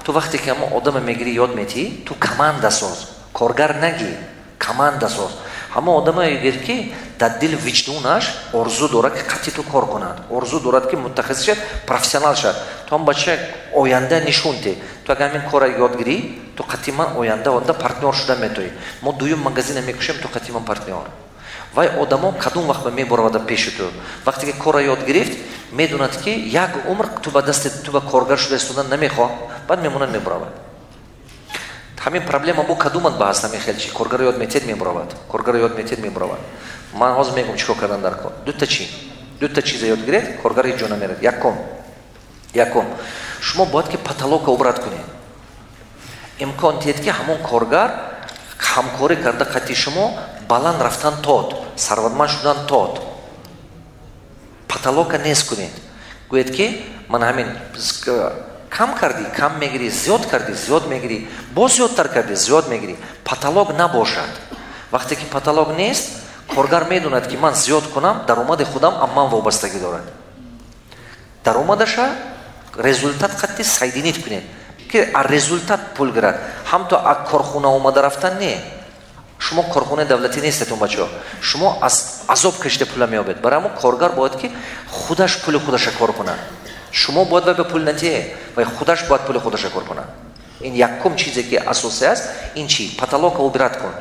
تو وقتی که اما آدم میگیری یاد میتی تو کمانده ساز کارگر نگی کمانده ساز همه آدم میگیر که در دل وجدونش ارزو دارد که قطعی تو کار کند ارزو دارد که متخصص شد پروفسیونال شد تو هم بچه آینده نشونده تو اگر همین کار یاد گیری تو قطعی من آینده پارتنر شده میتوی ما دویم مگزین میکشیم تو قطعی من پارتنر وای آدما کدوم وقت میبرد پیش تو وقتی که کار یاد گرفت میدوند که یک عمر تو به دست تو به کارگر شده استودن نمیخواه بعد میمونن میبرد همین پرابلم با کدومت بحث نمیخیل چی کارگر یاد میتید میبرد کارگر یاد میتید میبرد من حاضر میگم چیکار کردن در کار دو تا چیز یاد گرفت کارگر هیچ جا نمیرد یکم شما باید که پتالوگ عبرت کنید امکان دید که همون کارگر همکاری کرده قطعی شما баланд рафтан тод сарватманд шудан тод паталога нест кунед гӯед ки ман ҳамин кам кардӣ кам мегирӣ зиёд кардӣ зиёд мегирӣ боз зиёдтар кардӣ зиёд мегирӣ паталог набошад вақте ки паталог нест коргар медонад ки ман зиёд кунам даромади худам ам ман вобастагӣ дорад даромадаша результат қатъи сайдинид кунед ки а результат пул гирад ҳам то а корхона омада рафтан не شما کارخانه دولتی نیستتون بچه‌ها شما از عذاب کشته پول میابید برای همون کارگر باید که خودش پول خودش کار کنه شما باید به پول ندهید و خودش باید پول خودش کار کنه این یکم چیزی که اساسی است این چی پتالوگ عبرت کن